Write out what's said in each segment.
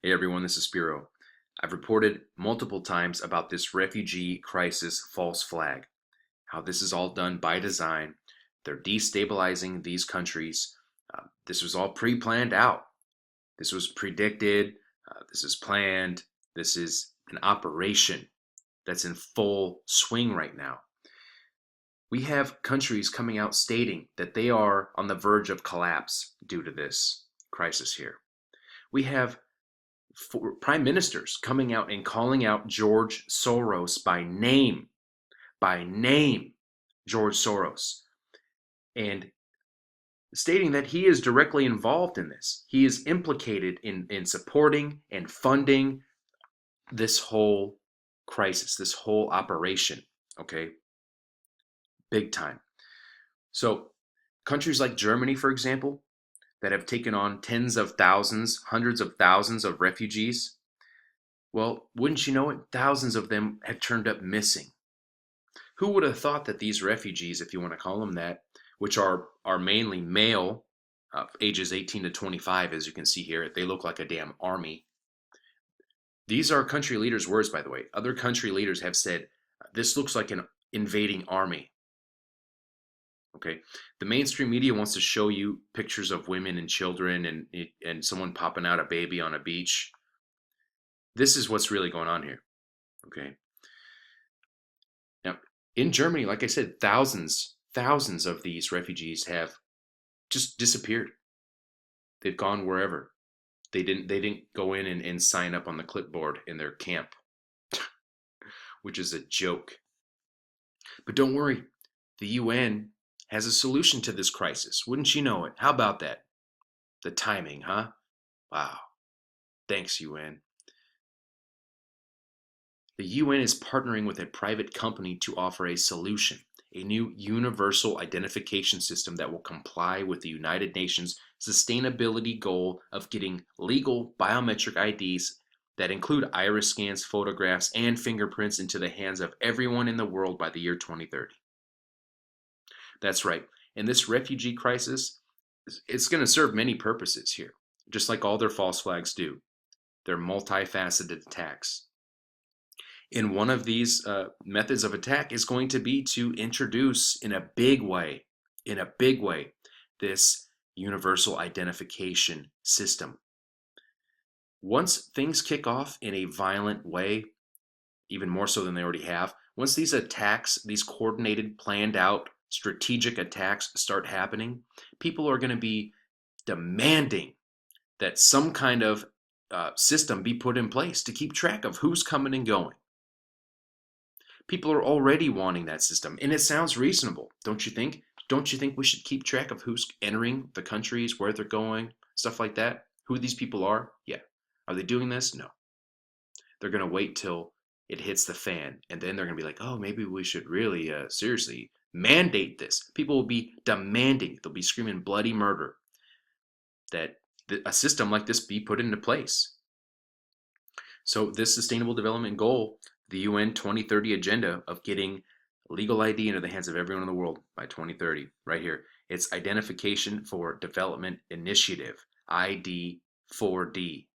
Hey everyone, this is Spiro. I've reported multiple times about this refugee crisis false flag, how this is all done by design. They're destabilizing these countries. This was all pre-planned out. This was predicted. This is planned. This is an operation that's in full swing right now. We have countries coming out stating that they are on the verge of collapse due to this crisis here. We have prime ministers coming out and calling out George Soros by name, George Soros, and stating that he is directly involved in this. He is implicated in supporting and funding this whole crisis, this whole operation, okay? Big time. So, countries like Germany, for example, that have taken on tens of thousands, hundreds of thousands of refugees, well, wouldn't you know it, thousands of them have turned up missing. Who would have thought that these refugees, if you want to call them that, which are mainly male, ages 18 to 25, as you can see here, they look like a damn army. These are country leaders' words, by the way. Other country leaders have said, this looks like an invading army. Okay, the mainstream media wants to show you pictures of women and children and someone popping out a baby on a beach. This is what's really going on here. Okay. Now, in Germany, like I said, thousands of these refugees have just disappeared. They've gone wherever. They didn't go in and sign up on the clipboard in their camp, which is a joke. But don't worry, the UN has a solution to this crisis. Wouldn't you know it? How about that? The timing, huh? Wow. Thanks, UN. The UN is partnering with a private company to offer a solution, a new universal identification system that will comply with the United Nations sustainability goal of getting legal biometric IDs that include iris scans, photographs, and fingerprints into the hands of everyone in the world by the year 2030. That's right. And this refugee crisis, it's going to serve many purposes here, just like all their false flags do. They're multifaceted attacks. And one of these methods of attack is going to be to introduce in a big way, this universal identification system. Once things kick off in a violent way, even more so than they already have, once these attacks, these coordinated, planned out, strategic attacks start happening, people are going to be demanding that some kind of system be put in place to keep track of who's coming and going. People are already wanting that system, and it sounds reasonable, don't you think? Don't you think we should keep track of who's entering the countries, where they're going, stuff like that? Who these people are? Yeah. Are they doing this? No. They're going to wait till it hits the fan, and then they're going to be like, oh, maybe we should really seriously mandate this. People will be demanding, they'll be screaming bloody murder that a system like this be put into place. So this sustainable development goal, the UN 2030 agenda of getting legal ID into the hands of everyone in the world by 2030, right here. It's Identification for Development Initiative, ID4D.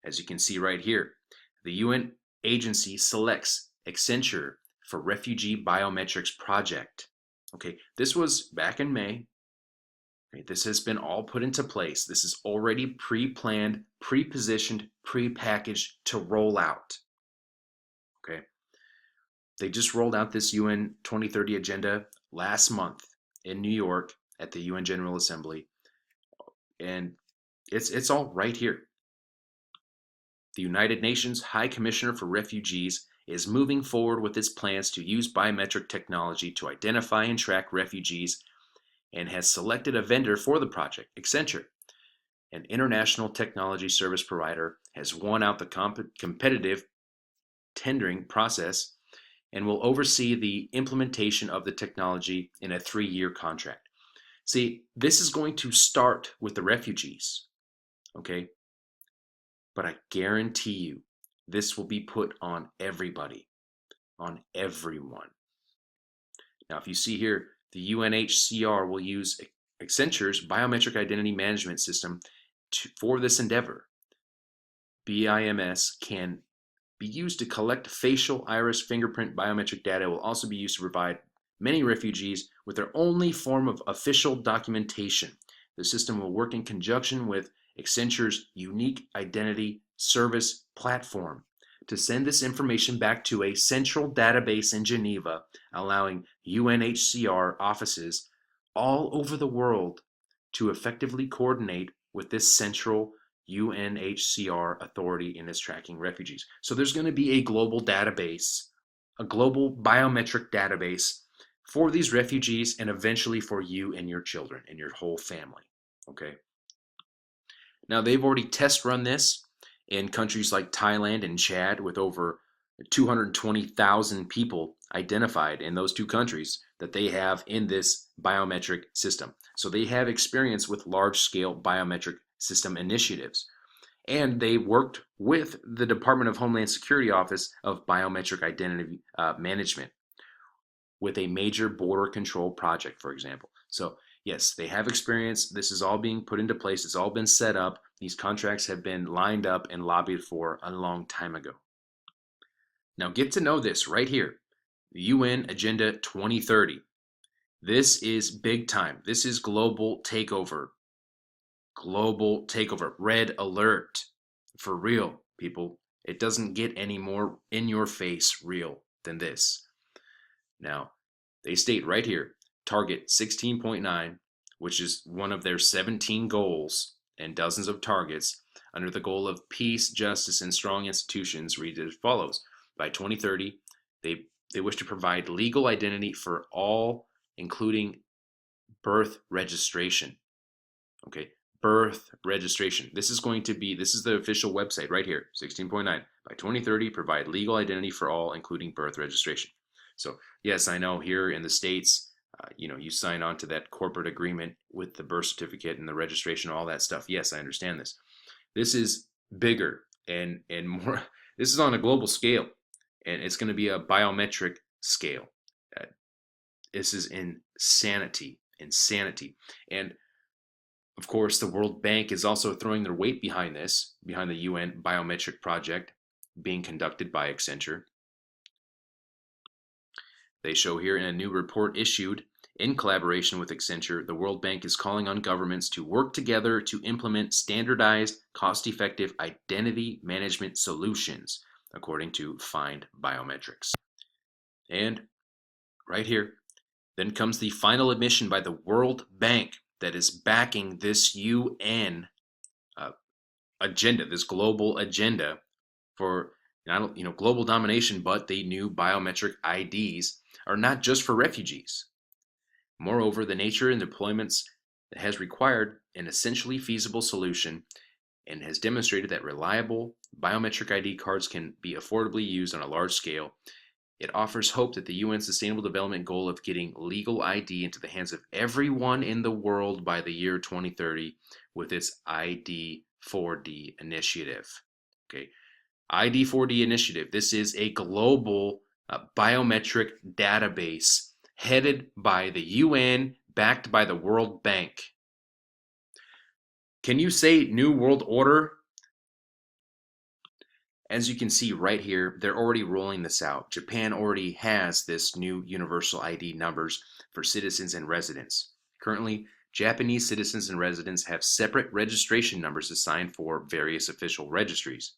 As you can see right here, the UN agency selects Accenture for Refugee Biometrics Project. Okay, this was back in May. Okay, this has been all put into place. This is already pre-planned, pre-positioned, pre-packaged to roll out. Okay, they just rolled out this UN 2030 agenda last month in New York at the UN General Assembly, and it's all right here. The United Nations High Commissioner for Refugees is moving forward with its plans to use biometric technology to identify and track refugees and has selected a vendor for the project. Accenture, an international technology service provider, has won out the competitive tendering process and will oversee the implementation of the technology in a 3-year contract. See, this is going to start with the refugees, okay? But I guarantee you, this will be put on everybody, on everyone. Now, if you see here, the UNHCR will use Accenture's biometric identity management system for this endeavor. BIMS can be used to collect facial, iris, fingerprint, biometric data. It will also be used to provide many refugees with their only form of official documentation. The system will work in conjunction with Accenture's unique identity service platform to send this information back to a central database in Geneva, allowing UNHCR offices all over the world to effectively coordinate with this central UNHCR authority in its tracking refugees. So there's going to be a global database, a global biometric database for these refugees and eventually for you and your children and your whole family. Okay. Now they've already test run this in countries like Thailand and Chad with over 220,000 people identified in those two countries that they have in this biometric system. So they have experience with large-scale biometric system initiatives. And they worked with the Department of Homeland Security Office of Biometric Identity Management with a major border control project, for example. So yes, they have experience. This is all being put into place. It's all been set up. These contracts have been lined up and lobbied for a long time ago. Now get to know this right here, the UN Agenda 2030. This is big time. This is global takeover. Global takeover. Red alert. For real, people. It doesn't get any more in your face real than this. Now, they state right here, target 16.9, which is one of their 17 goals and dozens of targets under the goal of peace, justice, and strong institutions read as follows. By 2030, they wish to provide legal identity for all, including birth registration. Okay, birth registration. This is the official website right here, 16.9. By 2030, provide legal identity for all, including birth registration. So yes, I know here in the States, you sign on to that corporate agreement with the birth certificate and the registration, all that stuff. Yes, I understand this. This is bigger and more. This is on a global scale, and it's going to be a biometric scale. This is insanity. And of course, the World Bank is also throwing their weight behind this, behind the UN biometric project being conducted by Accenture. They show here in a new report issued in collaboration with Accenture, the World Bank is calling on governments to work together to implement standardized, cost-effective identity management solutions, according to Find Biometrics. And right here, then comes the final admission by the World Bank that is backing this UN agenda, this global agenda for global domination, but the new biometric IDs are not just for refugees. Moreover, the nature and deployments has required an essentially feasible solution and has demonstrated that reliable biometric ID cards can be affordably used on a large scale. It offers hope that the UN Sustainable Development Goal of getting legal ID into the hands of everyone in the world by the year 2030 with its ID4D initiative. Okay, ID4D initiative. This is a global biometric database headed by the UN, backed by the World Bank. Can you say New World Order? As you can see right here, they're already rolling this out. Japan already has this new universal ID numbers for citizens and residents. Currently, Japanese citizens and residents have separate registration numbers assigned for various official registries,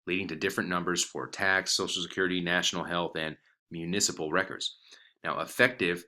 leading to different numbers for tax, social security, national health, and municipal records. Now, effective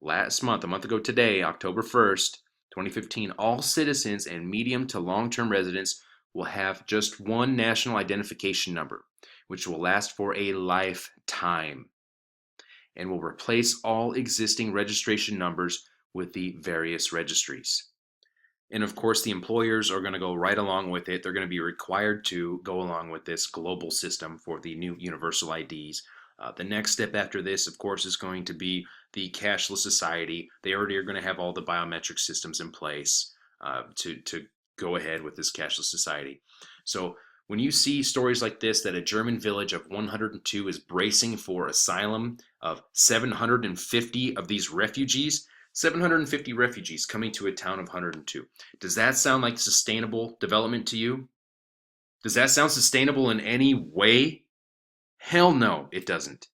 last month, a month ago today, October 1st, 2015, all citizens and medium to long-term residents will have just one national identification number, which will last for a lifetime and will replace all existing registration numbers with the various registries. And of course, the employers are going to go right along with it. They're going to be required to go along with this global system for the new universal IDs. The next step after this, of course, is going to be the cashless society. They already are going to have all the biometric systems in place to go ahead with this cashless society. So when you see stories like this, that a German village of 102 is bracing for asylum of 750 of these refugees, 750 refugees coming to a town of 102. Does that sound like sustainable development to you? Does that sound sustainable in any way? Hell no, it doesn't.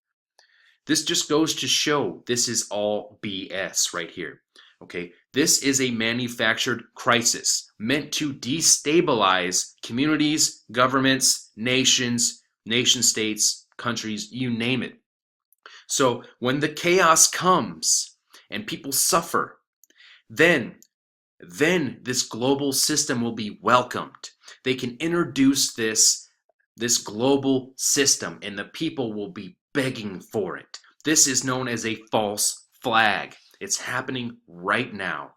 This just goes to show this is all BS right here. Okay, this is a manufactured crisis meant to destabilize communities, governments, nations, nation states, countries, you name it. So when the chaos comes and people suffer, then this global system will be welcomed. They can introduce this global system and the people will be begging for it. This is known as a false flag. It's happening right now.